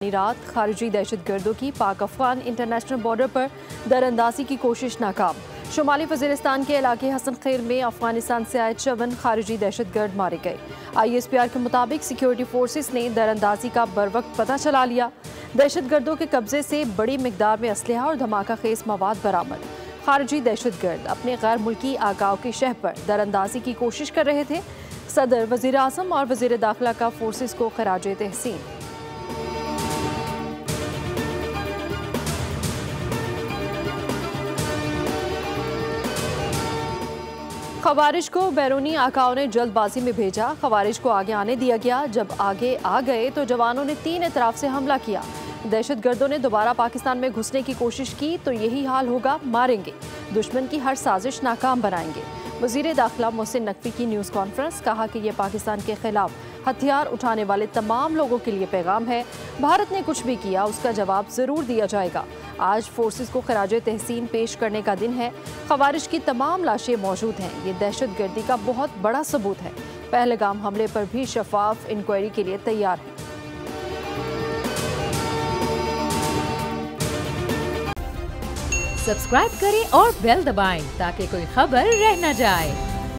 रात खारजी दहशतगर्दों की पाक अफगान इंटरनेशनल बॉर्डर पर दरअंदाजी की कोशिश नाकाम। शुमाली वजीरिस्तान के इलाके हसन खैर में अफगानिस्तान से आए 54 खारजी दहशतगर्द मारे गए। ISPR के मुताबिक सिक्योरिटी फोर्सेस ने दरअंदाजी का बरवक्त पता चला लिया। दहशतगर्दों के कब्जे से बड़ी मिकदार में असलहा और धमाका खेज मवाद बरामद। खारजी दहशतगर्द अपने गैर मुल्की आगाओं की शह पर दरअंदाजी की कोशिश कर रहे थे। सदर, वजीर आज़म और वजीर दाखिला का फोर्सेस को खराज तहसीन। खवारिज को बैरूनी आकाओं ने जल्दबाजी में भेजा। खवारिज को आगे आने दिया गया। जब आगे आ गए तो जवानों ने 3 एतराफ से हमला किया। दहशतगर्दों ने दोबारा पाकिस्तान में घुसने की कोशिश की तो यही हाल होगा, मारेंगे। दुश्मन की हर साजिश नाकाम बनाएंगे। वजीर दाखिला मोहसिन नकवी की न्यूज़ कॉन्फ्रेंस, कहा कि यह पाकिस्तान के खिलाफ हथियार उठाने वाले तमाम लोगों के लिए पैगाम है। भारत ने कुछ भी किया उसका जवाब जरूर दिया जाएगा। आज फोर्सेस को खराज तहसीन पेश करने का दिन है। खवारिज की तमाम लाशें मौजूद हैं। ये दहशतगर्दी का बहुत बड़ा सबूत है। पहलगाम हमले पर भी शफाफ इंक्वायरी के लिए तैयार है। सब्सक्राइब करें और बेल दबाएं ताकि कोई खबर रह न जाए।